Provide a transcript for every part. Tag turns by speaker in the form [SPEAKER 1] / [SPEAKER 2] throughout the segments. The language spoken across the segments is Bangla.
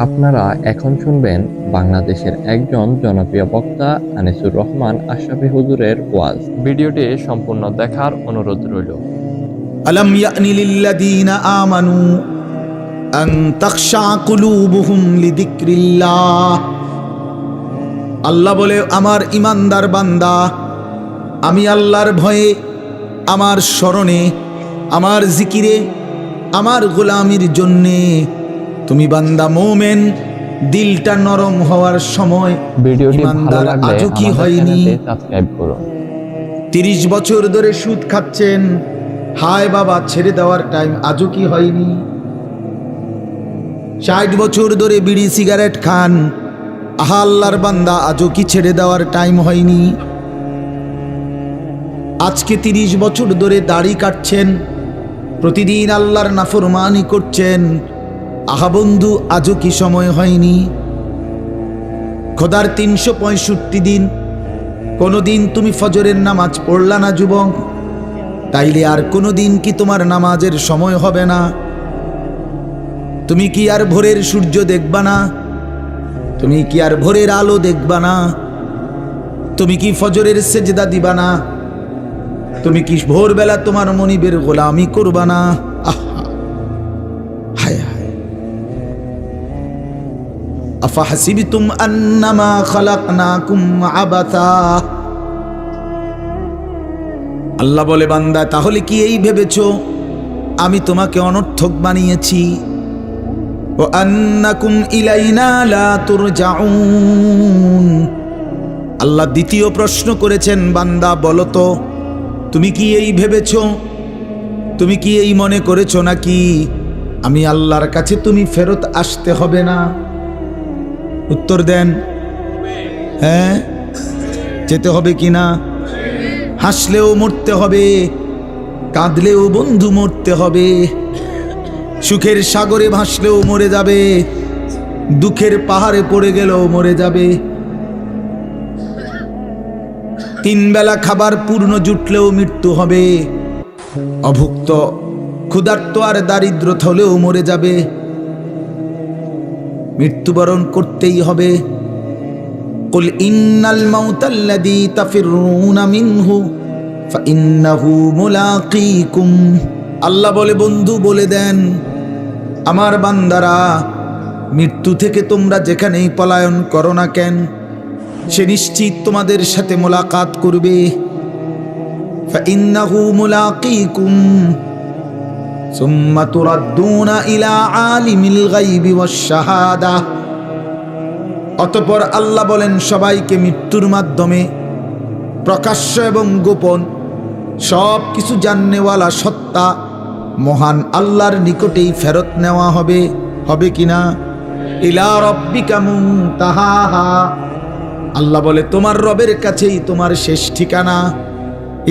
[SPEAKER 1] আপনারা এখন শুনবেন বাংলাদেশের একজন জনপ্রিয় বক্তা আনিসুর রহমান আশরাফি হুজুরের ওয়াজ। ভিডিওটি সম্পূর্ণ দেখার অনুরোধ রইল।
[SPEAKER 2] আলম ইয়ানি লিল্লাযীনা আমানু আন তাখশা কুলুবুহুম লিযিকরিল্লাহ। আল্লাহ বলে, আমার ইমানদার বান্দা, আমি আল্লাহর ভয়ে, আমার স্মরণে, আমার জিকিরে, আমার গোলামির জন্যে তুমি বান্দা মোমেন দিলটা নরম হওয়ার সময়
[SPEAKER 1] ভিডিওটি ভালো
[SPEAKER 2] ইমানদার
[SPEAKER 1] লাগলে
[SPEAKER 2] আজও কি
[SPEAKER 1] আমাদের
[SPEAKER 2] হয়নি?
[SPEAKER 1] চ্যানেলটি সাবস্ক্রাইব করুন।
[SPEAKER 2] 30 বছর ধরে সুদ খাচ্ছেন, হায় বাবা ছেড়ে দেওয়ার টাইম আজও কি হয়নি? 60 বছর ধরে বিড়ি সিগারেট খান, আহা আল্লাহর বান্দা আজও কি ছেড়ে দেওয়ার টাইম হয়নি? আজকে 30 বছর ধরে দাড়ি কাটছেন, প্রতিদিন আল্লাহর নাফরমানি করছেন, আহা বন্ধু আজও কি সময় হয়নি? খোদার 365 দিন কোনদিন তুমি ফজরের নামাজ পড়লা না যুবক? তাইলে আর কোনদিন কি তোমার নামাজের সময় হবে না? তুমি কি আর ভোরের সূর্য দেখবা না? তুমি কি আর ভোরের আলো দেখবা না? তুমি কি ফজরের সেজদা দিবা না? তুমি কি ভোরবেলা তোমার মনিবের গোলামি করবা না? আহা, হায় হায়। আফাহাসিবতুম আন্নামা খালাকনাকুম আবাথা। আল্লাহ বলে, বান্দা তাহলে কি এই ভেবেছো আমি তোমাকে অনর্থক বানিয়েছি? ও আন্নাকুম ইলাইনা লা তুরজাউন। আল্লাহ দ্বিতীয় প্রশ্ন করেছেন, বান্দা বলো তো, তুমি কি এই ভেবেছো, তুমি কি এই মনে করেছো নাকি আমি আল্লাহর কাছে তুমি ফেরত আসতে হবে না? উত্তর দেন, হ্যাঁ যেতে হবে কি না? হাসলেও মরতে হবে, কাঁদলেও বন্ধু মরতে হবে, সুখের সাগরে ভাসলেও মরে যাবে, দুঃখের পাহাড়ে পড়ে গেলেও মরে যাবে। 3 বেলা খাবার পূর্ণ জুটলেও মৃত্যু হবে, অভুক্ত ক্ষুধার্ত আর দারিদ্র হলেও মরে যাবে, মৃত্যুবরণ করতেই হবে। কুল ইন্নাল মাউতাল্লাযী তাফিরুনা মিনহু ফাইন্নাহু মুলাকীকুম। আল্লাহ বলে, বন্ধু বলে দেন আমার বান্দারা, মৃত্যু থেকে তোমরা যেখানেই পলায়ন করো না কেন, সে নিশ্চিত তোমাদের সাথে মোলাকাত করবে। ফাইন্নাহু মুলাকীকুম সুম্মা তুরাদ্দুনা ইলা আলিমিল গায়বি ওয়াশ শাহাদা। অতঃপর আল্লাহ বলেন, সবাইকে মৃত্যুর মাধ্যমে প্রকাশ্য এবং গোপন সব কিছু জাননেওয়ালা সত্তা মহান আল্লাহর নিকটেই ফেরত নেওয়া হবে। হবে কিনা? ইলা রাব্বিকা মুনতাহাহা। আল্লাহ বলে, তোমার রবের কাছেই তোমার শেষ ঠিকানা।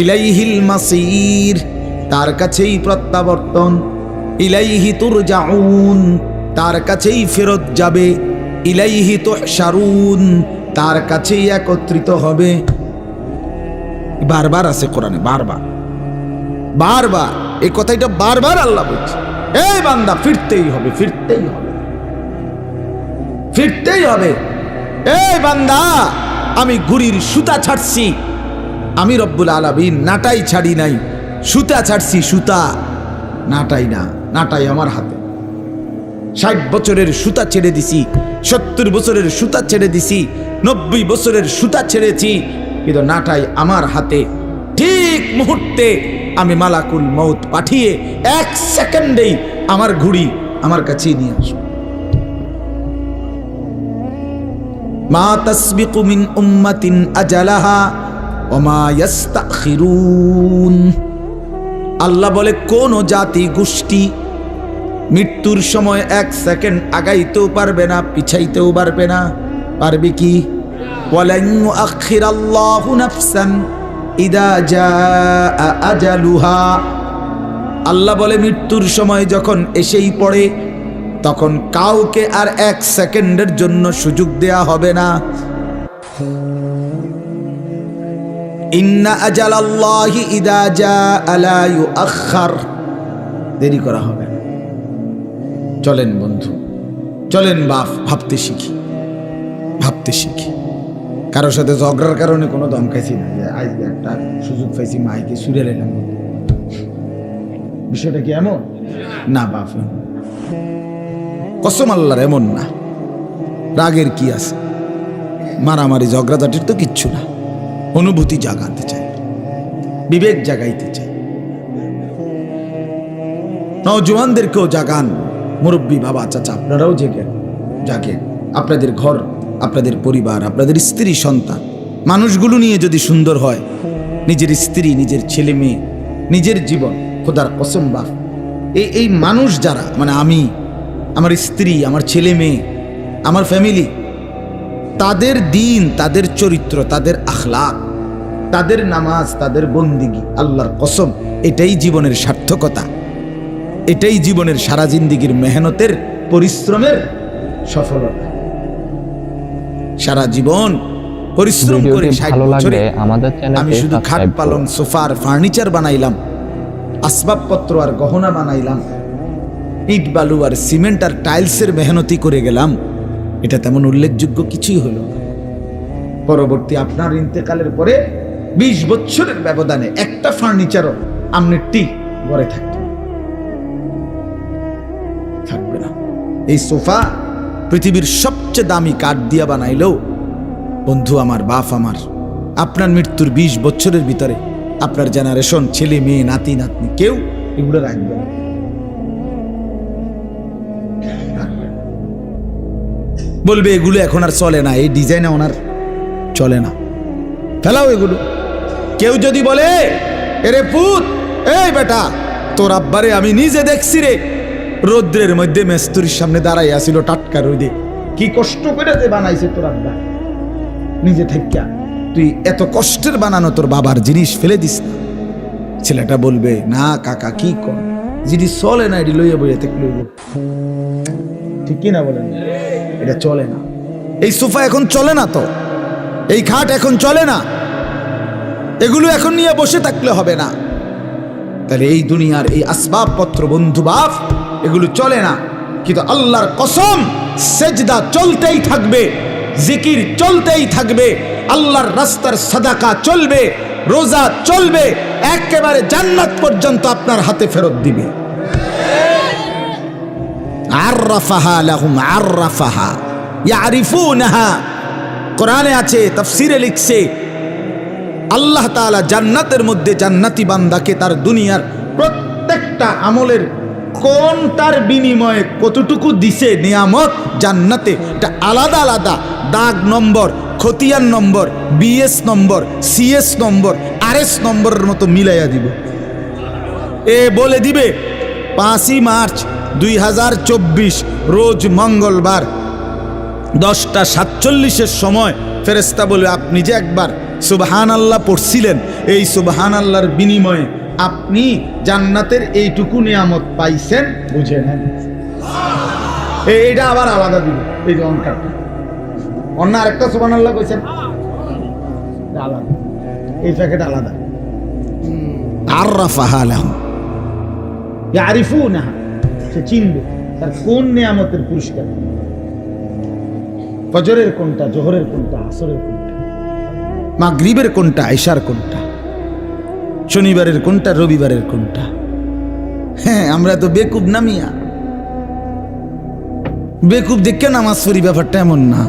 [SPEAKER 2] ইলাইহিল মাসির, তার কাছেই প্রত্যাবর্তন। ইলাইহি তুরজাউন, তার কাছেই ফেরত যাবে। ইলাইহি তুহশারুন, তার কাছেই একত্রিত হবে। বারবার আছে কোরআনে, বারবার বারবার এই কথাটা বারবার আল্লাহ বলছে, এই বান্দা ফিরতেই হবে, ফিরতেই হবে, ফিরতেই হবে। এই বান্দা, আমি ঘুড়ির সুতা ছাড়ছি, আমি রব্বুল আলামিন নাটাই ছাড়ি নাই, সুতা ছাড়ছি, সুতা, নাটাই না, নাটাই আমার হাতে। 60 বছরের সুতা ছেড়ে দিছি, 70 বছরের সুতা ছেড়ে দিছি, 90 বছরের সুতা ছেড়েছি, কিন্তু নাটাই আমার হাতে। ঠিক মুহূর্তে আমি মালাকুল মউত পাঠিয়ে 1 সেকেন্ডেই আমার ঘুড়ি আমার কাছেই নিয়ে আসব। মা তাসবিকু মিন উম্মাতিন আজালাহা ওয়া মা ইস্তাখিরুন। আল্লাহ বলে, কোন জাতি গোষ্ঠী মৃত্যুর সময় 1 সেকেন্ড আগাইতেও পারবে না, পিছাইতেও পারবে না। পারবে কি? ওয়ালান ইউআখিরাল্লাহু নাফসান ইদা জাআ আজালুহা। আল্লাহ বলে, মৃত্যুর সময় যখন এসেই পড়ে, তখন কাউকে আর 1 সেকেন্ডের জন্য সুযোগ দেয়া হবে না। ইন্না আজালাল্লাহি ইদা জাআ লা ইউআখার, দেরি করা হবে না। চলেন বন্ধু, চলেন বাপ ভাবতে শিখি, ভাবতে শিখি। কারোর সাথে ঝগড়ার কারণে কোনো দম খাইছি না, যে আজ একটা সুযোগ পাইছি মাইকে সুরে এলাম, বিষয়টা কি এমন না বাপ? কসম আল্লাহর এমন না। রাগের কি আছে? মারামারি ঝগড়াঝাটির তো কিচ্ছু না। অনুভূতি জাগাতে চাই, বিবেক জাগাইতে চাই, নওজোয়ানদেরকেও জাগান। মুরব্বী বাবা চাচা আপনারাও জাগেন। আপনাদের ঘর, আপনাদের পরিবার, আপনাদের স্ত্রী সন্তান, মানুষগুলো নিয়ে যদি সুন্দর হয়, নিজের স্ত্রী, নিজের ছেলে মেয়ে, নিজের জীবন, খোদার কসম বাপ, এই মানুষ যারা, মানে আমি, আমার স্ত্রী, আমার ছেলে মেয়ে, আমার ফ্যামিলি, তাদের দিন, তাদের চরিত্র, তাদের আখলাক, তাদের নামাজ, তাদের বন্দিগি, আল্লাহর কসম এটাই জীবনের সার্থকতা, এটাই জীবনের সারা জিন্দিগির মেহনতের, পরিশ্রমের সফলতা। সারা জীবন পরিশ্রম করে 60 বছরে আমি শুধু খাট পালং সোফার ফার্নিচার বানাইলাম, আসবাবপত্র আর গহনা বানাইলাম, ইট বালু আর সিমেন্ট আর টাইলসের মেহনতি করে গেলাম, এটা তেমন উল্লেখযোগ্য কিছুই হলো না। পরবর্তী আপনার ইন্তেকালের পরে 20 বছরের ব্যবধানে একটা ফার্নিচারও আমনের টি ঘরে থাকবে না। এই সোফা পৃথিবীর সবচেয়ে দামি কাঠ দিয়া বানাইলেও বন্ধু আমার, বাপ আমার, আপনার মৃত্যুর 20 বছরের ভিতরে আপনার জেনারেশন, ছেলে মেয়ে, নাতি নাতনি, কেউ এগুলো রাখবে না। বলবে এগুলো এখন আর চলে না, এই ডিজাইন ওনার চলে না, ফেলাও এগুলো। কেউ যদি বলে এরে পুত, এই বেটা, তোর আব্বারে আমি নিজে দেখছি রে, রৌদ্রের মধ্যে মেস্তুরির সামনে দাঁড়াই আসিল টাটকা রোদে, কি কষ্ট করে যে বানাইছে তোর আব্বা, নিজে থাকিয়া তুই এত কষ্টের বানানো তোর বাবার জিনিস ফেলে দিস না। ছেলেটা বলবে না কাকা কি কর, জিনিস চলে না, এটি লইয়া বইয়া থেকে লইব, ঠিক কিনা বলেন? এটা চলে না। এই সোফা এখন চলে না, তো এই খাট এখন চলে না, এগুলো এখন নিয়ে বসে থাকলে হবে না। তাহলে এই দুনিয়ার এই আসবাবপত্র বন্ধু বাপ, এগুলো চলে না, কিন্তু আল্লাহর কসম সেজদা চলতেই থাকবে, জিকির চলতেই থাকবে, আল্লাহর রাস্তার সাদাকা চলবে, রোজা চলবে, একেবারে জান্নাত পর্যন্ত আপনার হাতে ফেরত দিবে। আররাফাহা লাহুম আররাফাহা ইয়ারিফুনাহা, কোরআনে আছে, তাফসিরে লিখছে, আল্লাহ তাআলা জান্নাতের মধ্যে জান্নাতি বান্দাকে তার দুনিয়ার প্রত্যেকটা আমলের কোনটার বিনিময়ে কতটুকু দিছে নিয়ামত জান্নাতে, এটা আলাদা আলাদা দাগ নম্বর, খতিয়ান নম্বর, বিএস নম্বর, সিএস নম্বর, আরএস নম্বরের মতো মিলাইয়া দিব। এ বলে দিবে 5ই মার্চ 2024 রোজ মঙ্গলবার 10:47 সময় ফেরেশতা বলে আপনি যে একবার সুবহানাল্লাহ পড়ছিলেন, এই সুবহানাল্লাহর বিনিময়ে আপনি জান্নাতের এইটুকু নিয়ামত পাইছেন, বুঝে নেন। এইটা আবার আলাদা দিব, এই যে অঙ্কটা অন্য আরেকটা সুবহানাল্লাহ কইছেন আলাদা, এই প্যাকেট আলাদা। আররাফাহা লাহুম ইয়ারিফুনাহা, সে চিনবে তার কোন নিয়ামতের পুরস্কার, ফজরের কোনটা, জোহরের কোনটা, আসরের কোনটা, মাগরিবের কোনটা, ইশার কোনটা, শনিবারের কোনটা, রবিবারের কোনটা। হ্যাঁ, আমরা তো বেকুব না মিয়া, বেকুব দেখে নামাজ পড়ি, ব্যাপারটা এমন না।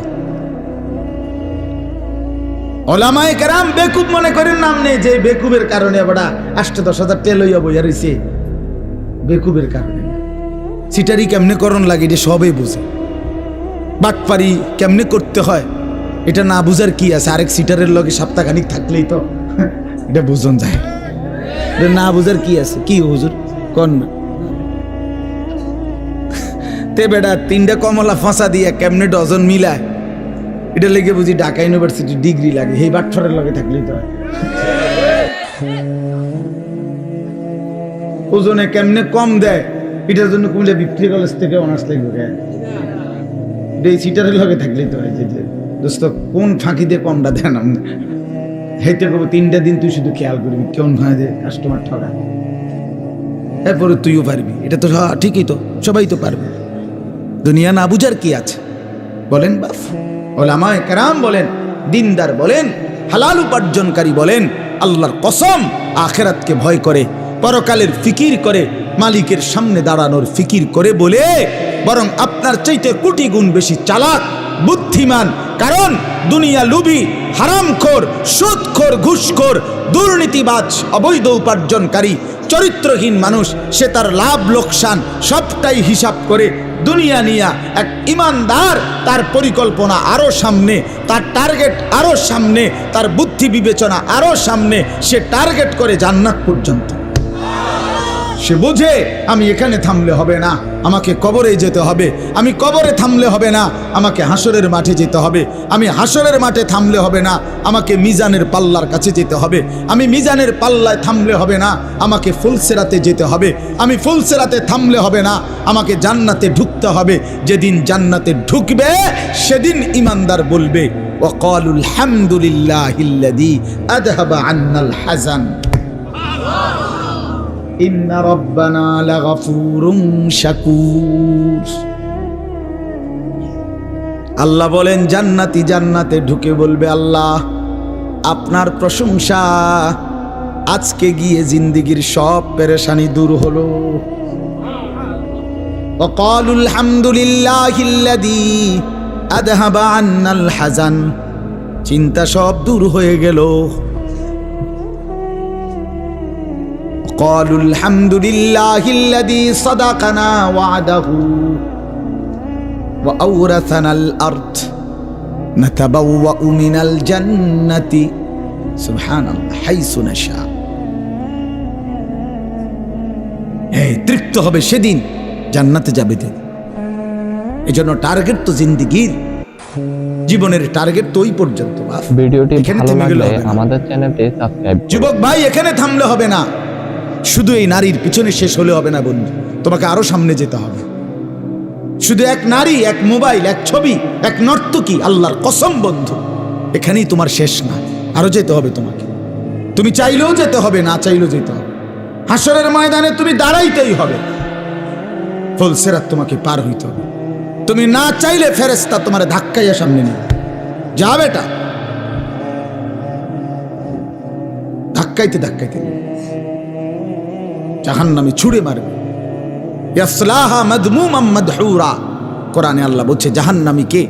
[SPEAKER 2] ওলামায়ে কেরাম বেকুব মনে করেন নাম নেই, যে বেকুবের কারণে বড়া 8-10 তেল হইয়া বইয়া রইছে, বেকুবের কারণে। সিটারি কেমনে করণ লাগে এটা সবাই বুঝে, বাটপারি কেমনে করতে হয় এটা না বুঝার কি আছে, আরেক সিটারের লগে সপ্তাহখানিক থাকলেই তো এটা বুঝন যায়, না বুঝার কি আছে? কি হুজুর কোন না তে বেটা 3টা কমলা ফাঁসা দিয়ে কেমনে ডজন মিলায়, এটা লেগে বুঝি ঢাকা ইউনিভার্সিটি ডিগ্রি লাগে, এই বাটফারের লগে থাকলেই তো হয়। ওজনে কেমনে কম দেয়, এটার জন্য কুমিল্লা বিক্রি কলেজ থেকে অনার্স লাগবে, এই সিটারের লগে থাকলেই তো হয়। যে দোস্ত কোন ফাঁকি দিয়ে কমটা দেন, হেঁটে করবো 3টা দিন তুই শুধু খেয়াল করবি কেমন হয় যে কাস্টমার ঠকা, এরপরে তুইও পারবি, এটা তো ঠিকই, তো সবাই তো পারবে। দুনিয়া না বুঝার কি আছে বলেন বাপ? ওলামায়ে কেরাম বলেন, দিনদার বলেন, হালাল উপার্জনকারী বলেন, আল্লাহর কসম আখিরাতকে ভয় করে, পরকালের ফিকির করে, মালিকের সামনে দাঁড়ানোর ফিকির করে বলে বরং আপনার চাইতে কোটি গুণ বেশি চালাক, বুদ্ধিমান। কারণ দুনিয়া লুবি, হারামখোর, সুদখোর, ঘুষখোর, দুর্নীতিবাজ, অবৈধ উপার্জনকারী, চরিত্রহীন মানুষ, সে তার লাভ লোকসান সবটাই হিসাব করে দুনিয়া নিয়া। এক ইমানদার তার পরিকল্পনা আরো সামনে, তার টার্গেট আরো সামনে, তার বুদ্ধি বিবেচনা আরো সামনে, সে টার্গেট করে জান্নাত পর্যন্ত। সে বুঝে আমি এখানে থামলে হবে না, আমাকে কবরে যেতে হবে, আমি কবরে থামলে হবে না, আমাকে হাসরের মাঠে যেতে হবে, আমি হাসরের মাঠে থামলে হবে না, আমাকে মিজানের পাল্লার কাছে যেতে হবে, আমি মিজানের পাল্লায় থামলে হবে না, আমাকে ফুলসেরাতে যেতে হবে, আমি ফুলসেরাতে থামলে হবে না, আমাকে জান্নাতে ঢুকতে হবে। যেদিন জান্নাতে ঢুকবে সেদিন ইমানদার বলবে ওয়াকালুল হামদুলিল্লাহিল্লাযী আযহাবা আন্নাল হাযান ইন্না রাব্বানা লাগাফুরুন শাকুর। আল্লাহ বলেন জান্নাতি জান্নাতে ঢুকে বলবে, আল্লাহ আপনার প্রশংসা, আজকে গিয়ে জিন্দেগীর সব পেরেশানি দূর হলো। ওয়াকালুল হামদুলিল্লাহিল্লাযী আযহাবা আন্নাল হাযান, চিন্তা সব দূর হয়ে গেল। قالوا الحمد لله الذي صدقنا وعده وأورثنا الأرض نتبوأ من الجنة سبحان الله حيث نشاء। তৃপ্ত হবে সেদিন, জান্নাতে যাবে। এজন্য টার্গেট তো জিন্দেগির, জীবনের টার্গেট তো ওই পর্যন্ত।
[SPEAKER 1] ভিডিওটি ভালো লাগলে আমাদের চ্যানেলটি সাবস্ক্রাইব করুন।
[SPEAKER 2] যুবক ভাই, এখানে থামলে হবে না, শুধু এই নারীর পিছনে শেষ হলে হবে না বন্ধু, তোমাকে আরো সামনে যেতে হবে। শুধু এক নারী, এক মোবাইল, এক ছবি, এক নর্তকী, আল্লাহর কসম বন্ধু, এখানেই তোমার শেষ না, আরো যেতে হবে তোমাকে। তুমি চাইলেও যেতে হবে, না চাইলেও যেতে হবে। হাসরের ময়দানে তুমি দাঁড়াইতেই হবে, ফুলসিরাত তোমাকে পার হইতে হবে। তুমি না চাইলে ফেরেশতা তোমার ধাক্কাইয়া সামনে নিয়ে যা বেটা, ধাক্কাইতে ধাক্কাইতে জাহান্নামে ছুঁড়ে মারবে। ইয়াসলাহা মাদমুমান মাদহুরা, কোরআনে আল্লাহ বলছে জাহান্নামীকে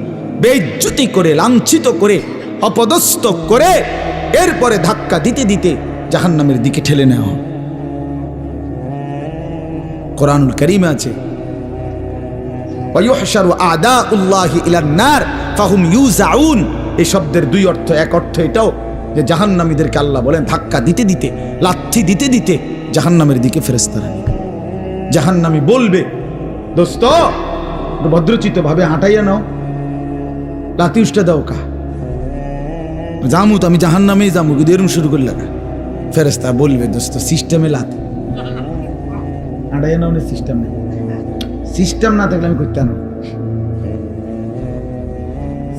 [SPEAKER 2] বেইজ্জতি করে, লাঞ্ছিত করে, অপদস্থ করে এরপরে ধাক্কা দিতে দিতে জাহান্নামের দিকে ঠেলে নেওয়া হবে। কোরআনুল কারীমে আছে ওয়ায়ুহশারু আদাউল্লাহি ইলান নার ফাহুম ইউজাউন। এই শব্দের দুই অর্থ, এক অর্থ এটাও যে জাহান্নামীদেরকে আল্লাহ বলেন ধাক্কা দিতে দিতে, লাথি দিতে দিতে জাহান্নামের দিকে ফেরেশতারা নিয়ে। জাহান্নামী বলবে, দোস্ত ভদ্রচিত ভাবে হাঁটাইয়া নাও, লাথি উষ্টা দাও কা জামু তো, আমি জাহান্নামেই জামু, কিন্তু এরকম শুরু করলে না। ফেরেশতা বলবে, দোস্ত সিস্টেমে লাথি হাঁটাইয়া নাও, সিস্টেম নেই, সিস্টেম না থাকলে আমি করতে না।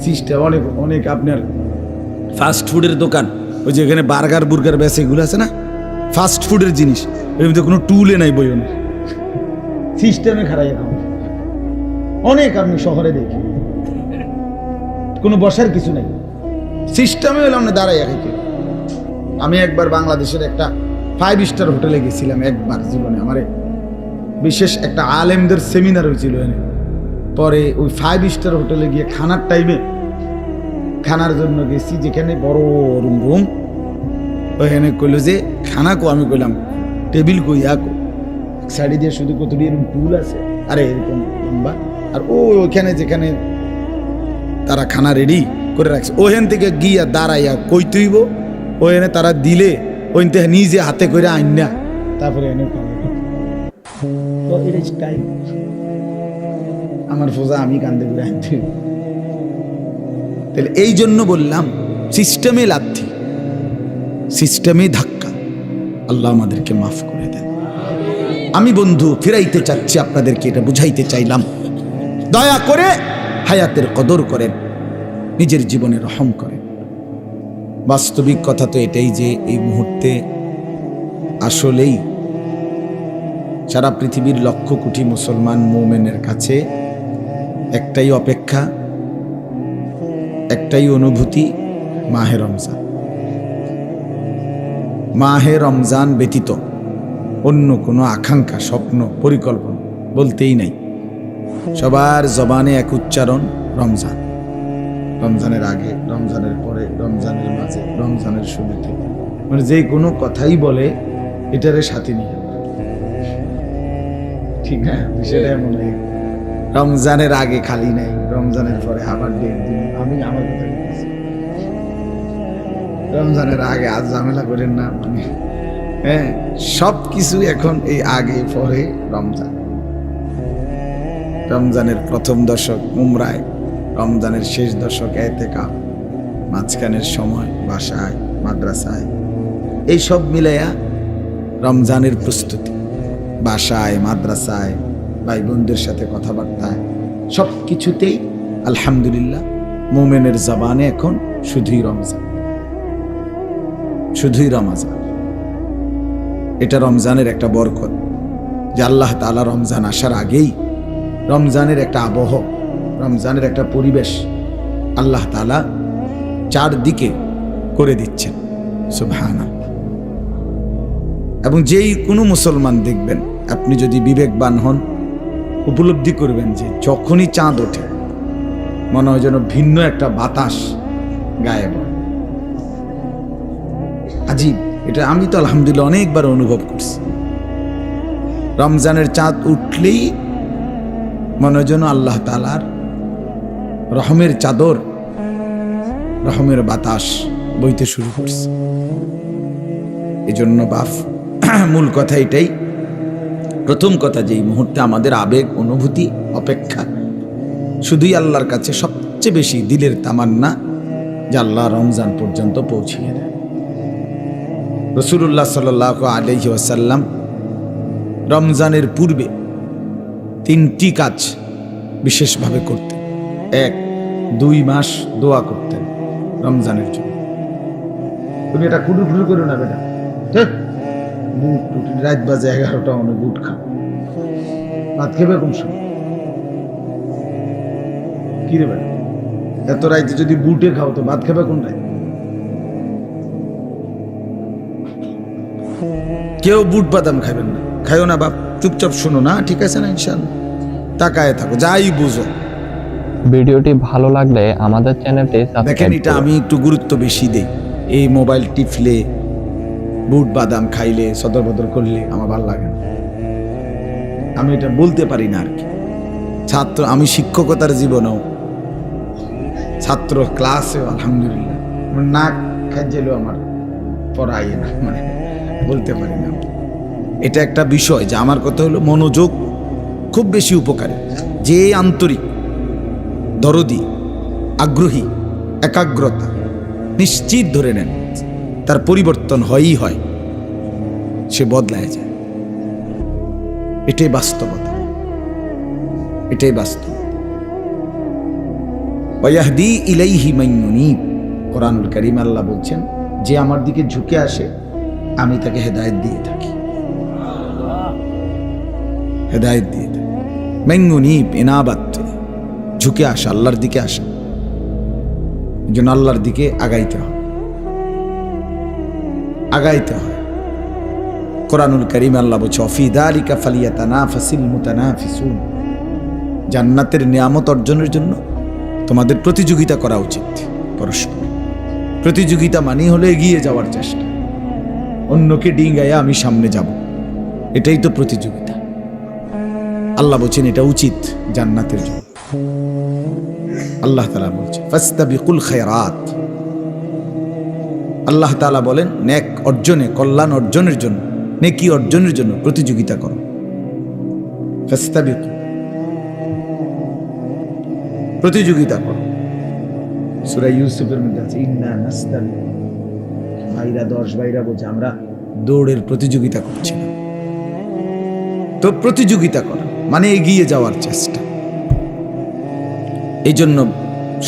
[SPEAKER 2] সিস্টেম অনেক অনেক আপনার ফাস্ট ফুডের দোকান, ওই যেখানে বার্গার বুর্গার বেছে, এগুলো আছে না ফাস্ট ফুডের জিনিস, এর মধ্যে কোনো টুলে নাই, বইও না, সিস্টেমে খারাইয়া খাবো। অনেক আপনি শহরে দেখি কোনো বসার কিছু নাই, সিস্টেমে হলে আমরা দাঁড়াইয়া খাইতে। আমি একবার বাংলাদেশের একটা 5 স্টার হোটেলে গেছিলাম, একবার জীবনে। আমার বিশেষ একটা আলেমদের সেমিনার হয়েছিল এনে, পরে ওই 5 স্টার হোটেলে গিয়ে খানার টাইমে, খানার জন্য গেছি যেখানে বড় রুম, ওইখানে কইলো যে খানা কো, আমি কইলাম টেবিল কই, সাইডে দিয়ে শুধু কতটি এরকম টুল আছে, আরে এরকম লম্বা, আর ওইখানে যেখানে তারা খানা রেডি করে রাখছে, ওখান থেকে গিয়া দাঁড়াইয়া কই তুইব, ওখানে তারা দিলে ওই নিজে হাতে করে আইন না, তারপরে এনে আমার ফোজা আমি কান্দে করে আনতে। তাহলে এই জন্য বললাম সিস্টেমে লাথি, সিস্টেমে ধাক্কা। আল্লাহ আমাদেরকে মাফ করে দেন। আমি বন্ধু ফিরাইতে চাচ্ছি আপনাদেরকে, এটা বুঝাইতে চাইলাম, দয়া করে হায়াতের কদর করেন, নিজের জীবনে রহম করেন। বাস্তবিক কথা তো এটাই যে এই মুহূর্তে আসলেই সারা পৃথিবীর লক্ষ কোটি মুসলমান মুমিনের কাছে একটাই অপেক্ষা, একটাই অনুভূতি, মাহে রমজান। মাহে রমজান ব্যতীত অন্য কোনো আকাঙ্ক্ষা, স্বপ্ন, পরিকল্পনা বলতেই নাই। সবার জবানে এক উচ্চারণ, রমজান। রমজানের আগে, রমজানের পরে, রমজানের মাঝে, রমজানের শুরুতে, মানে যে কোনো কথাই বলে এটারে সাথে নিয়ে, ঠিক না? বিষয়টা এমন নেই, রমজানের আগে খালি নেই, রমজানের পরে আবার 1.5 দিন। আমি আমার কথা বলছি, রমজানের আগে আজ ঝামেলা করেন না, মানে হ্যাঁ, সব কিছু এখন এই আগে পরে রমজান। রমজানের প্রথম দশক উমরায়, রমজানের শেষ দশক এতেকাফ, মাঝখানের সময় বাসায়, মাদ্রাসায়, এই সব মিলাইয়া রমজানের প্রস্তুতি। বাসায়, মাদ্রাসায়, ভাই বোনদের সাথে কথাবার্তায়, সব কিছুতেই আলহামদুলিল্লাহ মোমেনের জবানে এখন শুধুই রমজান, শুধুই রমজান। এটা রমজানের একটা বরকত যে আল্লাহ তাআলা রমজান আসার আগেই রমজানের একটা আবহ, রমজানের একটা পরিবেশ আল্লাহ তাআলা চারদিকে করে দিচ্ছেন। সুবহানাল্লাহ। এবং যেই কোনো মুসলমান দেখবেন, আপনি যদি বিবেকবান হন, উপলব্ধি করবেন যে যখনই চাঁদ ওঠে মনে হয় যেন ভিন্ন একটা বাতাস গায়ে বয়। আজীব, এটা আমি তো আলহামদুলিল্লাহ অনেকবার অনুভব করছি। রমজানের চাঁদ উঠলেই মনে হয় যেন আল্লাহ তাআলার রহমের চাদর, রহমের বাতাস বইতে শুরু করছে। এই জন্য বাপ, মূল কথা এটাই। প্রথম কথা, যে এই মুহূর্তে আমাদের আবেগ, অনুভূতি, অপেক্ষা শুধুই আল্লাহর কাছে সবচেয়ে বেশি দিলের তামান্না যে আল্লাহ রমজান পর্যন্ত পৌঁছিয়ে দেয়। রাসূলুল্লাহ সাল্লাল্লাহু আলাইহি ওয়াসাল্লাম রমজানের পূর্বে 3টি কাজ বিশেষভাবে করতেন। 1, 2 মাস দোয়া করতেন রমজানের জন্য। তুমি এটা কুড়ু কুড়ু করো না বেটা, বুট টুট, রাত বাজে 11টা, অনেক বুট খাও, ভাত খেবে কোন সময়? কি রে বেটা, এত রাইতে যদি বুটে খাও তো ভাত খেবে কোন রাত? কেউ বুট বাদাম খাবেন না, খাইও না বাপ, চুপচাপ শোনো না, ঠিক আছে না? ইনশাআল্লাহ তাকায় থাকো, যাই বুঝো।
[SPEAKER 1] ভিডিওটি ভালো লাগলে আমাদের চ্যানেলটি
[SPEAKER 2] দেখেন,
[SPEAKER 1] সাবস্ক্রাইব
[SPEAKER 2] এটা
[SPEAKER 1] করুন।
[SPEAKER 2] আমি একটু গুরুত্ব বেশি দেই। এই মোবাইল টিপলে, বুট বাদাম খাইলে, সদর বদর করলে আমার ভালো লাগে না। আমি এটা বলতে পারি না আর কি। ছাত্র, আমি শিক্ষকতার জীবনেও, ছাত্র ক্লাসেও আলহামদুলিল্লাহ নাক খাইলেও আমার পড়াই না, মানে বলতে পারি না। এটা একটা বিষয় যে আমার কথা হলো মনোযোগ খুব বেশি উপকারী। যে আন্তরিক, দরদি, আগ্রহী, একাগ্রতা নিশ্চিত ধরে নেন তার পরিবর্তন হয়ই হয়, সে বদলায় যায়। এটাই বাস্তবতা, এটাই বাস্তব। ওয়াহদি ইলাইহি মান ইউনীব, কোরআনুল কারীম আল্লাহ বলছেন, যে আমার দিকে ঝুঁকে আসে আমি তাকে হেদায়েত দিয়ে থাকি, হেদায়েত দিয়ে থাকি। মান ইউনীব, ইনাবাত, ঝুঁকে আসা, আল্লাহর দিকে আসা। এই জন্য আল্লাহর দিকে আগাইতে হয়, আগাইতে হয়। কোরআনুল কারীম আল্লাহ বলছে, ফি যালিকা ফালিয়াতানাফাসিল মুতানাফিসুন, জান্নাতের নিয়ামত অর্জনের জন্য তোমাদের প্রতিযোগিতা করা উচিত। পরস্পর প্রতিযোগিতা মানেই হলো এগিয়ে যাওয়ার চেষ্টা, অন্যকে ডিঙ্গাইয়া আমি সামনে যাব, এটাই তো প্রতিযোগিতা। আল্লাহ বলছেন এটা উচিত জান্নাতের জন্য। আল্লাহ তাআলা বলছে ফাস্তাবিকুল খায়রাত, আল্লাহ তাআলা বলেন নেক অর্জনে, কল্যাণ অর্জনের জন্য, নেকি অর্জনের জন্য প্রতিযোগিতা করো। ফাস্তাবিকু, প্রতিযোগিতা করো। সূরা ইউসুফের মধ্যে আছে ইন্না নাস্তাবিক, ভাইরা 10 ভাইরা বলছে আমরা দৌড়ের প্রতিযোগিতা করছি। তো প্রতিযোগিতা করা মানে এগিয়ে যাওয়ার চেষ্টা। এই জন্য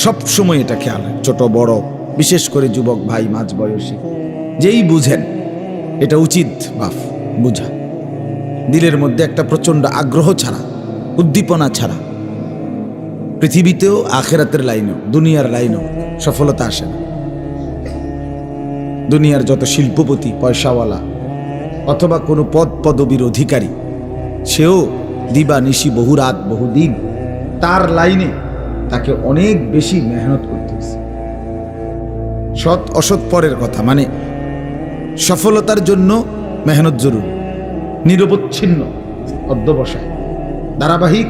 [SPEAKER 2] সবসময় এটা খেয়াল, ছোট বড়, বিশেষ করে যুবক ভাই, মাঝ বয়সী, যেই বুঝেন এটা উচিত বাপ বুঝা, দিলের মধ্যে একটা প্রচন্ড আগ্রহ ছাড়া, উদ্দীপনা ছাড়া পৃথিবীতেও আখেরাতের লাইনেও দুনিয়ার লাইনেও সফলতা আসে না। দুনিয়ার যত শিল্পপতি, পয়সাওয়ালা অথবা কোনো পদ পদবীর অধিকারী, সেও দিবা নিশি, বহু রাত, বহুদিন তার লাইনে তাকে অনেক বেশি মেহনত করতে হয়েছে। সৎ অসৎ পরের কথা, মানে সফলতার জন্য মেহনত জরুরি, নিরবচ্ছিন্ন অধ্যবসায়, ধারাবাহিক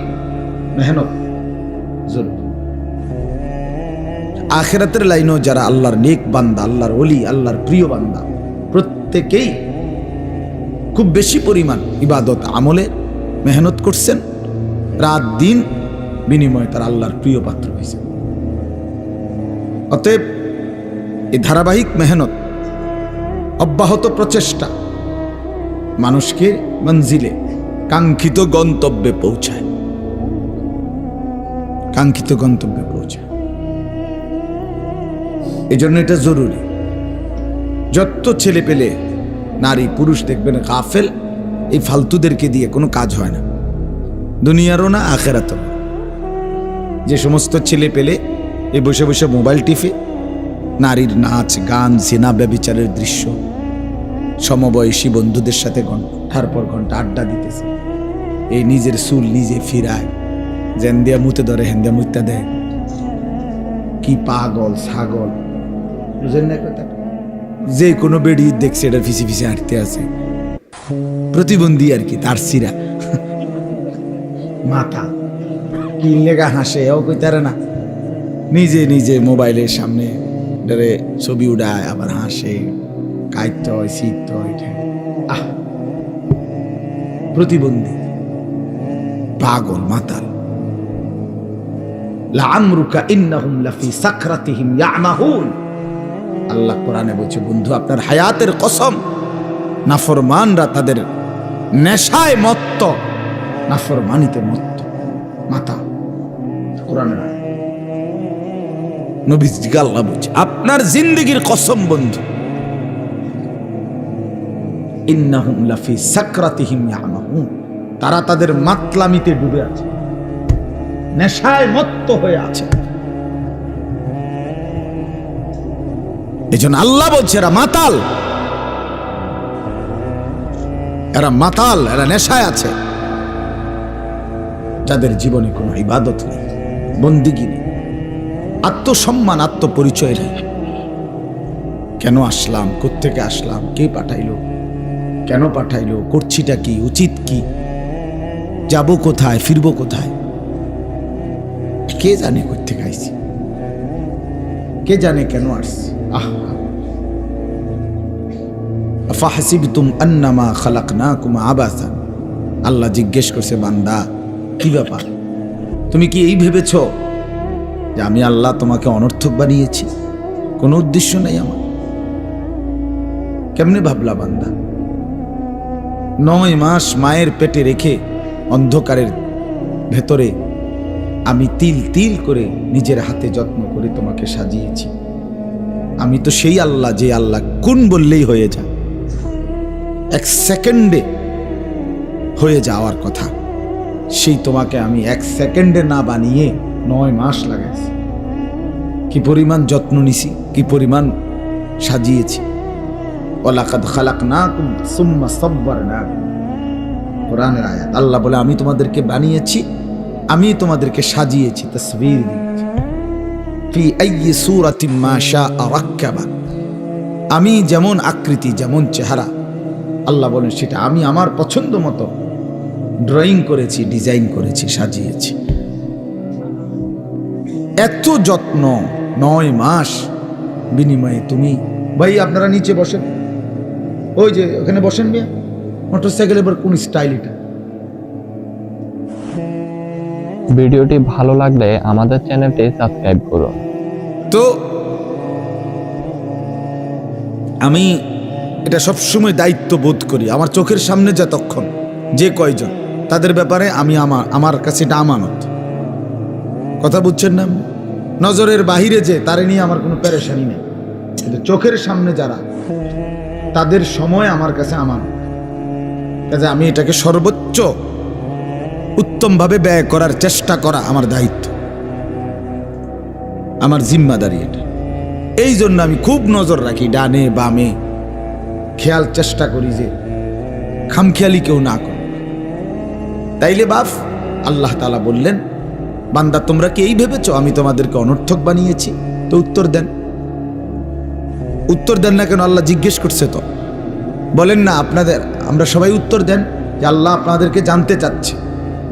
[SPEAKER 2] মেহনত জরুরি। আখেরাতের লাইনেও যারা আল্লাহর নেক বান্দা, আল্লাহর ওলি, আল্লাহর প্রিয় বান্দা, প্রত্যেকেই খুব বেশি পরিমাণ ইবাদত আমলে মেহনত করছেন, রাত দিন বিনিময়ে তার আল্লাহর প্রিয় পাত্র হয়েছে। অতএব এই ধারাবাহিক মেহনত, অব্যাহত প্রচেষ্টা মানুষকে মঞ্জিলে, কাঙ্ক্ষিত গন্তব্যে পৌঁছায়, কাঙ্ক্ষিত গন্তব্যে পৌঁছায়। এই জন্য এটা জরুরি। যত ছেলে পেলে, নারী পুরুষ দেখবেন গাফেল, এই ফালতুদেরকে দিয়ে কোনো কাজ হয় না, দুনিয়ারও না আখেরাতও না। যে সমস্ত ছেলে পেলে এই বসে বসে মোবাইল টিপে নারীর নাচ গান, জিনা, ব্যভিচারের দৃশ্য, সমবয়সী বন্ধুদের সাথে ঘন্টার পর ঘন্টা আড্ডা দিতেছে, এই নিজের চুল নিজে ফিরায়, জেন দিয়া মুতে ধরে হেন দিয়া মুতে দেয়, কি পাগল ছাগল, বুঝেন না কথা? যে কোনো বেড়ি দেখছে এটা ফিসি ফিসি হাঁটতে আছে, প্রতিবন্ধী আর কি, তার সিরা মাথা কি লেগা হাসে, ও কইতারে না, নিজে নিজে মোবাইলের সামনে ছবি উড়ায়, আবার হাসে, কাইতে হয়, শীত হয়, প্রতিবন্ধী, পাগল, মাতাল। লাআমরুকা ইন্নাহুম লাফি সাকরাতিহিম ইয়ামাহুন। আল্লাহ কোরআনে বলছে, বন্ধু আপনার হায়াতের কসম, নাফরমানরা তাদের নেশায় মত্ত, নাফরমানিতে মত্ত, মাতা। কোরআনে নবীজিকে আল্লাহ বলছে, আপনার জিন্দেগির কসম বন্ধু, ইন্নাহুম লাফি সাকরাতিহিম ইয়ামাহুন, তারা তাদের মাতলামিতে ডুবে আছে, নেশায় মত্ত হয়ে আছে। এজন্য আল্লাহ বলছে এরা মাতাল, এরা মাতাল, এরা নেশায় আছে, যাদের জীবনে কোনো ইবাদত নেই, বন্দিগি নেই, আত্মসম্মান, আত্মপরিচয় নেই। কেন আসলাম, কোত্থেকে আসলাম, কে পাঠাইলো, কেন পাঠাইলো, করছিটা কি, উচিত কি, যাব কোথায়, ফিরবো কোথায়, কে জানে কোত্থেকে আইছি, কে জানে কেন আসছি। আফাহাসিবতুম আন্নামা খালাকনাকুম আবাসা। আল্লাহ জিজ্ঞেস করছে, বান্দা কি ব্যাপার, তুমি কি এই ভেবেছ যে আমি আল্লাহ তোমাকে অনর্থক বানিয়েছি, কোনো উদ্দেশ্য নেই আমার? কেমনে ভাবলা বান্দা? 9 মাস মায়ের পেটে রেখে অন্ধকারের ভেতরে আমি তিল তিল করে নিজের হাতে যত্ন করে তোমাকে সাজিয়েছি। আমি তো সেই আল্লাহ যে আল্লাহ কোন বললেই হয়ে যায়, 1 সেকেন্ডে হয়ে যাওয়ার কথা, সেই তোমাকে আমি 1 সেকেন্ডে না বানিয়ে 9 মাস লাগাইছি। কি পরিমাণ যত্ন নিছি, কি পরিমাণ সাজিয়েছি। ওয়ালাকাদ খালাকনাকুম সুম্মা সাব্বারনাকুম, কোরআনের আয়াত। আল্লাহ বলে, আমি তোমাদেরকে বানিয়েছি, আমি তোমাদেরকে সাজিয়েছি, তাসবীর দিয়েছি। ফি আইয়ি সূরাতিন মা শাআ রাক্কাবা, আমি যেমন আকৃতি, যেমন চেহারা, আল্লাহ বলেন সেটা আমি আমার পছন্দ মতো ড্রয়িং করেছি, ডিজাইন করেছি, সাজিয়েছি। এত যত্ন, 9 মাস বিনিময়ে তুমি, ভাই আপনারা নিচে বসেন, ওই যে ওখানে বসেন মিয়া, মোটরসাইকেল এবার কোন স্টাইল এটা।
[SPEAKER 1] ভিডিওটি ভালো লাগলে আমাদের চ্যানেলটি সাবস্ক্রাইব করুন।
[SPEAKER 2] তো আমি এটা সবসময় দায়িত্ব বোধ করি, আমার চোখের সামনে যতক্ষণ যে কয়জন, তাদের ব্যাপারে আমি আমার কাছে এটা আমানত। কথা বুঝছেন না? নজরের বাহিরে যে তারে নিয়ে আমার কোনো পেরেশানি নেই, কিন্তু চোখের সামনে যারা, তাদের সময় আমার কাছে আমানত। কাজে আমি এটাকে সর্বোচ্চ উত্তমভাবে ব্যয় করার চেষ্টা করা আমার দায়িত্ব। আমার জিম্মাদারি এটা। এই জন্য আমি খুব নজর রাখি ডানে বামে, খেয়াল চেষ্টা করি যে খামখেয়ালি কেউ না করে। তাইলে বাপ আল্লাহ তাআলা বললেন, বান্দা তোমরা কি এই ভেবেছো আমি তোমাদেরকে অনর্থক বানিয়েছি? তো উত্তর দেন। উত্তর দেন না কেন? আল্লাহ জিজ্ঞেস করছে তো। বলেন না আপনাদের, আমরা সবাই উত্তর দেন যে আল্লাহ আপনাদেরকে জানতে চাচ্ছে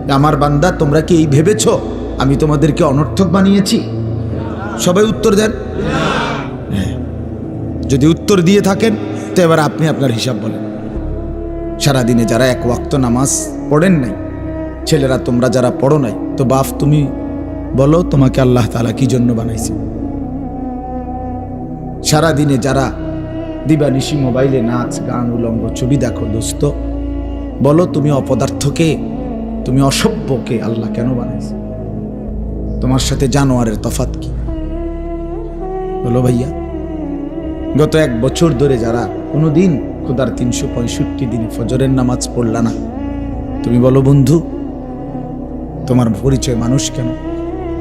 [SPEAKER 2] যে আমার বান্দা তোমরা কি এই ভেবেছো আমি তোমাদেরকে অনর্থক বানিয়েছি? সবাই উত্তর দেন। হ্যাঁ, যদি উত্তর দিয়ে থাকেন তো এবার আপনি আপনার হিসাব বলেন। সারাদিনে যারা এক ওয়াক্ত নামাজ পড়েন নাই, ছেলেরা তোমরা যারা পড়ো নাই, তো বাপ তুমি বলো তোমাকে আল্লাহ তাআলা কি জন্য বানাইছে? সারাদিনে যারা দিবানিশি মোবাইলে নাচ গান উলঙ্গ ছবি দেখো, দোস্ত বলো তুমি অপদার্থকে, তুমি অসভ্যকে আল্লাহ কেন বানাইছে? তোমার সাথে জানোয়ারের তফাৎ কি? বলো ভাইয়া। গত 1 বছর ধরে যারা কোনোদিন খোদার 365 দিনে ফজরের নামাজ পড়লা না, তুমি বলো বন্ধু তোমার পরিচয় মানুষ কেন?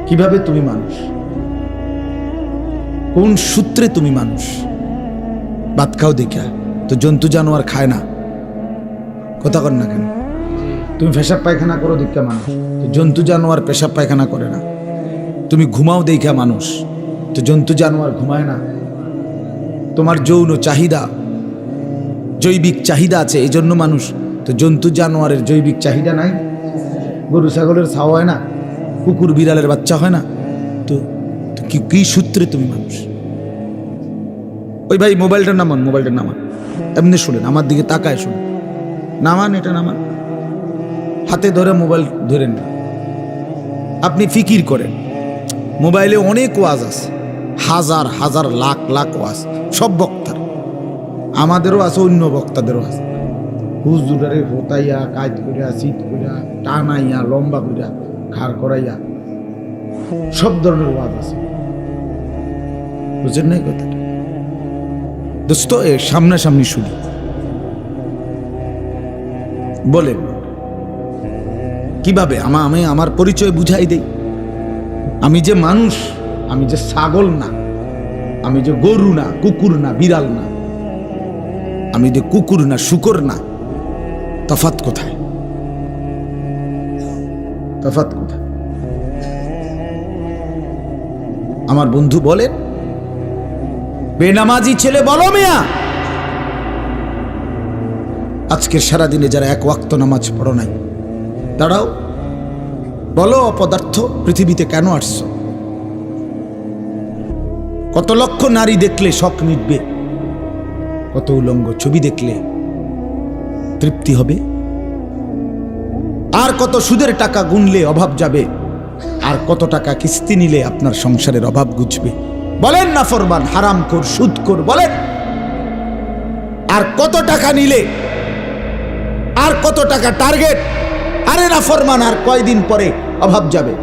[SPEAKER 2] কিভাবে তুমি মানুষ? কোন সূত্রে তুমি মানুষ? ভাত খাও দেখা তো জন্তু জানোয়ার খায় না, কথা কর না কেন? তুমি পেশাব পায়খানা করো দেখা মানুষ, তো জন্তু জানোয়ার পেশাব পায়খানা করে না। তুমি ঘুমাও দেখা মানুষ, তো জন্তু জানোয়ার ঘুমায় না। তোমার যৌন চাহিদা, জৈবিক চাহিদা আছে এই জন্য মানুষ, তো জন্তু জানোয়ারের জৈবিক চাহিদা নাই। গরু ছাগলের ছাও হয় না, কুকুর বিড়ালের বাচ্চা হয় না, তো কি সূত্রে তুমি মানুষ? ওই ভাই মোবাইলটা নামান, মোবাইলটা নামান, এমনি শুনেন, আমার দিকে তাকায় শুনেন, নামান, এটা নামান। হাতে ধরে মোবাইল ধরেন না, আপনি ফিকির করেন। মোবাইলে অনেক ওয়াজ আছে, হাজার হাজার লাখ লাখ ওয়াজ, সব বক্তার, আমাদেরও আছে, অন্য বক্তাদেরও আছে। হুজুরারে হোতাইয়া, কাজ করিয়া, শীত করিয়া, টানাইয়া, লম্বা করিয়া, খাড় করাইয়া, সব ধরনের ওয়াজ আছে। বুঝেন নাই কথাটা? দোস্ত এ সামনাসামনি শুনি, বলেন কিভাবে আমি আমার পরিচয় বুঝাই দেই। আমি যে মানুষ, আমি যে ছাগল না, আমি যে গরু না, কুকুর না, বিড়াল না, আমি যে কুকুর না, শুকর না। তফাৎ কোথায়? তফাৎ কোথায়? আমার বন্ধু বলেন, বেনামাজি ছেলে বলো মিয়া, আজকের সারাদিনে যারা 1 ওয়াক্ত নামাজ পড়ো নাই, দাঁড়াও বলো অপদার্থ পৃথিবীতে কেন আসছো? কত লক্ষ নারী দেখলে শখ মিটবে? কত উলঙ্গ ছবি দেখলে তৃপ্তি হবে? আর কত সুদের টাকা গুনলে অভাব যাবে? আর কত টাকা কিস্তি নিলে আপনার সংসারের অভাব ঘুচবে? বলেন না ফরমান, হারামখোর, সুদখোর, বলেন। আর কত টাকা নিলে, আর কত টাকা টার্গেট? আরে না ফরমান, আর কয়দিন পরে অভাব যাবে?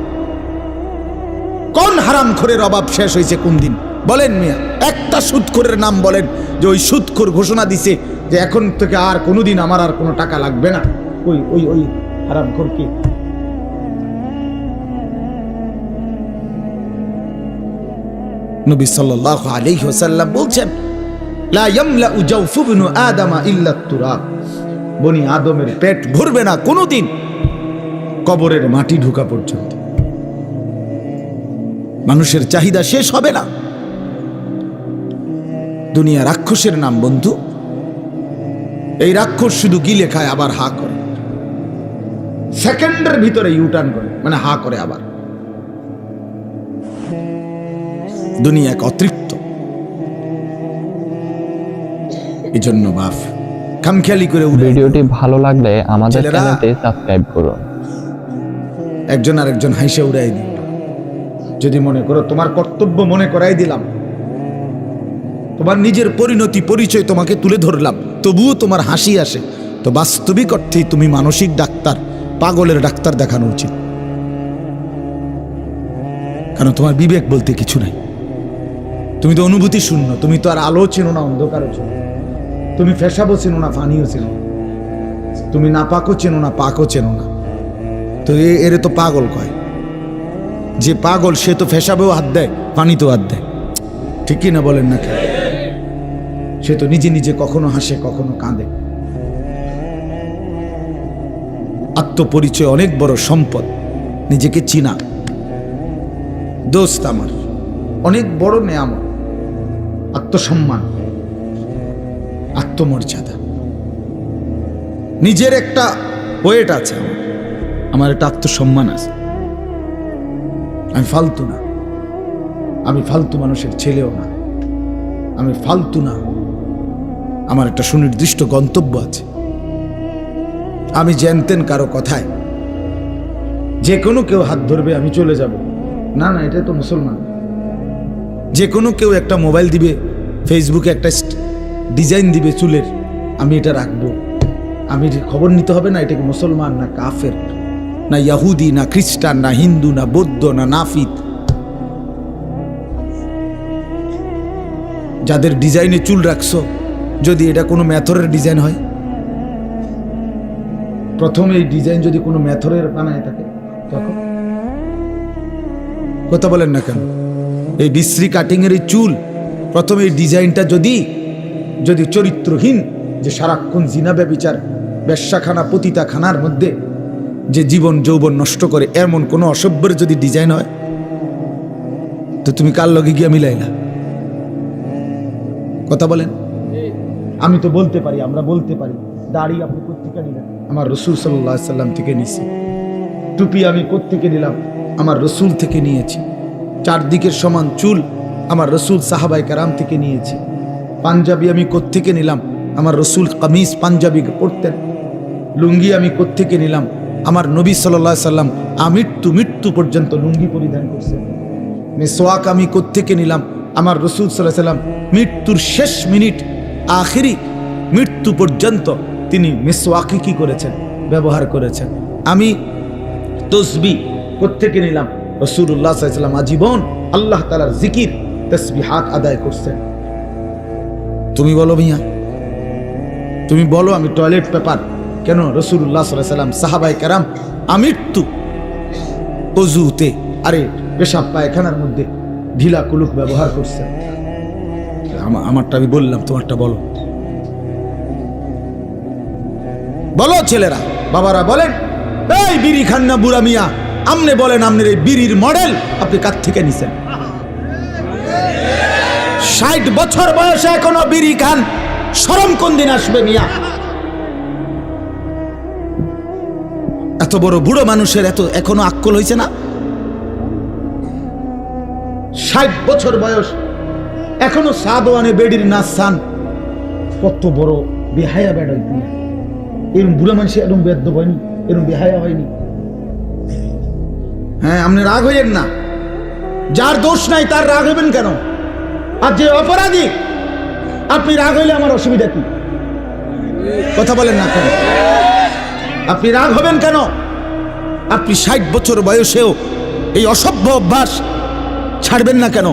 [SPEAKER 2] কোন হারামখোরের অভাব শেষ হয়েছে কোন দিন? বলেন মিয়া, একটা সুদখোরের নাম বলেন যে ওই সুদখোর ঘোষণা দিছে যে এখন থেকে আর কোনোদিন আমার আর কোনো টাকা লাগবে না। ওই ওই ওই হারামখোর কি? নবী সাল্লাল্লাহু আলাইহি ওয়াসাল্লাম বলছেন, লা ইয়ামলাউ জাওফু ইবনু আদামা ইল্লা তুরাব, বনি আদমের পেট ভরবে না কোনোদিন কবরের মাটি ঢোকা পর্যন্ত। মানুষের চাহিদা শেষ হবে না। দুনিয়া রাক্ষসের নাম বন্ধু। এই রাক্ষস শুধু গিলে খায় আবার হা করে, সেকেন্ডের ভিতরে ইউটার্ন করে, মানে হা করে আবার। দুনিয়া এক অতৃপ্ত। এই জন্য বাপ খামখেয়ালি করে
[SPEAKER 1] ভিডিওটি ভালো লাগলে আমাদের চ্যানেলটি সাবস্ক্রাইব করুন।
[SPEAKER 2] একজন আরেকজন হাসি উড়াই দিন। যদি মনে করো তোমার কর্তব্য মনে করাই দিলাম, তোমার নিজের পরিণতি পরিচয় তোমাকে তুলে ধরলাম, তবুও তোমার হাসি আসে, তো বাস্তবিক অর্থেই তুমি মানসিক ডাক্তার, পাগলের ডাক্তার দেখানো উচিত। কারণ তোমার বিবেক বলতে কিছু নাই। তুমি তো অনুভূতি শূন্য। তুমি তো আর আলো চেনো না, অন্ধকারও চেনো। তুমি ফেসাবও চেনো না, ফানিও চেনো। তুমি না পাকও চেনো না, পাকও চেনো না। তো এরে তো পাগল কয়। যে পাগল সে তো ফেসাবেও হাত দেয়, পানি তো আর দেয়, ঠিক কি না বলেন না কেন? সে তো নিজে নিজে কখনো হাসে কখনো কাঁদে। আত্মপরিচয় অনেক বড় সম্পদ, নিজেকে চিনা। দোস্ত আমার অনেক বড় নেয়ামত, আত্মসম্মান, আত্মমর্যাদা। নিজের একটা ওয়েট আছে, আমার একটা আত্মসম্মান আছে। আমি ফালতু না, আমি ফালতু মানুষের ছেলেও না, আমি ফালতু না। আমার একটা সুনির্দিষ্ট গন্তব্য আছে। আমি জানতেন কারো কথায় যে কোনো কেউ হাত ধরবে আমি চলে যাব, না না, এটা তো মুসলমান। যে কোনো কেউ একটা মোবাইল দিবে, ফেসবুকে একটা ডিজাইন দিবে চুলের, আমি এটা রাখবো। আমি খবর নিতে হবে না এটা কি মুসলমান না কাফের, না ইয়াহুদি না খ্রিস্টান না হিন্দু না বৌদ্ধ না নাফিদ। যাদের ডিজাইনে চুল রাখছো, যদি এটা কোনো মেথরের ডিজাইন হয়, প্রথমে এই ডিজাইন যদি কোনো মেথরের বানায় থাকে তখন কথা বলেন না কেন? এই বিশ্রী কাটিং এর এই চুল, প্রথমে এই ডিজাইনটা যদি যদি চরিত্রহীন, যে সারাক্ষণ জিনা ব্যভিচার বেশ্যাখানা পতিতাখানার মধ্যে যে জীবন যৌবন নষ্ট করে, এমন কোনো অসভ্যের যদি ডিজাইন হয়, তো তুমি কার লগে গিয়া মিলাইলা? কথা বলেন। আমি তো বলতে পারি, আমরা বলতে পারি, দাড়ি আপনি কোত্থেকে নিলেন? আমার রসুল সাল্লাল্লাহু আলাইহি সাল্লাম থেকে নিয়েছি। টুপি আমি কোত্থেকে নিলাম? আমার রসুল থেকে নিয়েছি। চারদিকের সমান চুল আমার রসুল সাহাবায়ে কেরাম থেকে নিয়েছি। পাঞ্জাবি আমি কোত্থেকে নিলাম? আমার রসুল কামিজ পাঞ্জাবি পরতেন। লুঙ্গি আমি কোত্থেকে নিলাম? আমার নবী সাল্লাল্লাহু আলাইহি সাল্লাম মৃত্যু পর্যন্ত লুঙ্গি পরিধান করছেন। মিসওয়াক আমি কোত্থেকে নিলাম? আমার রসুল সাল্লাল্লাহু আলাইহি সাল্লাম মৃত্যুর শেষ মিনিট, আখিরি মৃত্যু পর্যন্ত তিনি মিসওয়াকি কি করেছেন? ব্যবহার করেছেন। আমি তসবিহ কোত্থেকে নিলাম? রাসূলুল্লাহ সাল্লাল্লাহু আলাইহি সাল্লাম আজীবন আল্লাহ তাআলার জিকির তাসবিহাত আদায় করছেন। তুমি বলো মিয়া, তুমি বলো আমি টয়লেট পেপার কেন? রাসূলুল্লাহ সাল্লাল্লাহু আলাইহি সাল্লাম সাহাবায়ে কেরাম আমৃত্যু ওযুতে, আরে পেশাব পায়খানার মধ্যে ঢিলা কুলুক ব্যবহার করছেন। আমারটা আমি বললাম, তোমারটা বলো। বলো ছেলেরা, বাবারা বলেন, এই বিড়ি খান না বুড়া মিয়া, আমনে বলেন আমনের এই বিড়ির মডেল আপনি কার থেকে নিছেন? 60 বছর বয়সে এখনো বিড়ি খান, শরম কোন দিন আসবে মিয়া? এত বড় বুড়ো মানুষের এত এখনো আক্কল হয়েছে না? 60 বছর বয়স এখনো সাদওয়ানে বেডির নাচান, কত বড় বেহায়া বেড হইনি। এরকম বুড়া মানুষ এরকম বেদ্য হয়নি, এরকম বেহায়া হয়নি। হ্যাঁ, আপনি রাগ হইয়েন না, যার দোষ নাই তার রাগ হইবেন কেন? আর যে অপরাধী আপনি রাগ হইলে আমার অসুবিধা কি? কথা বলেন না কেন? আপনি রাগ হবেন কেন? আপনি 60 বছর বয়সেও এই অসভ্য অভ্যাস ছাড়বেন না কেন?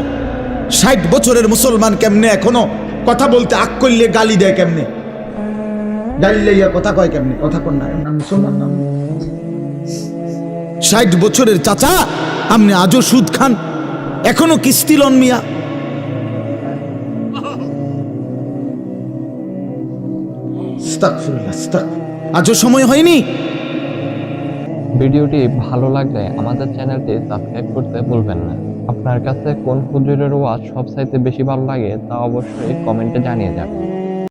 [SPEAKER 2] 60 বছরের মুসলমান কেমনে এখনো কথা বলতে আগ করলে গালি দেয়? কেমনে গালি লইয়া কথা কয়? কেমনে কথা কন না? মুসলমান না? 60 বছরের চাচা আপনি আজও সুদ খান, এখনো কিস্তি লন মিয়া। আজও সময় হয়নি।
[SPEAKER 1] ভিডিওটি ভালো লাগলে আমাদের চ্যানেলটি সাবস্ক্রাইব করতে ভুলবেন না। আপনার কাছে কোন হুজুরের ওয়াজ সবচাইতে বেশি ভালো লাগে তা অবশ্যই কমেন্টে জানিয়ে যাবেন।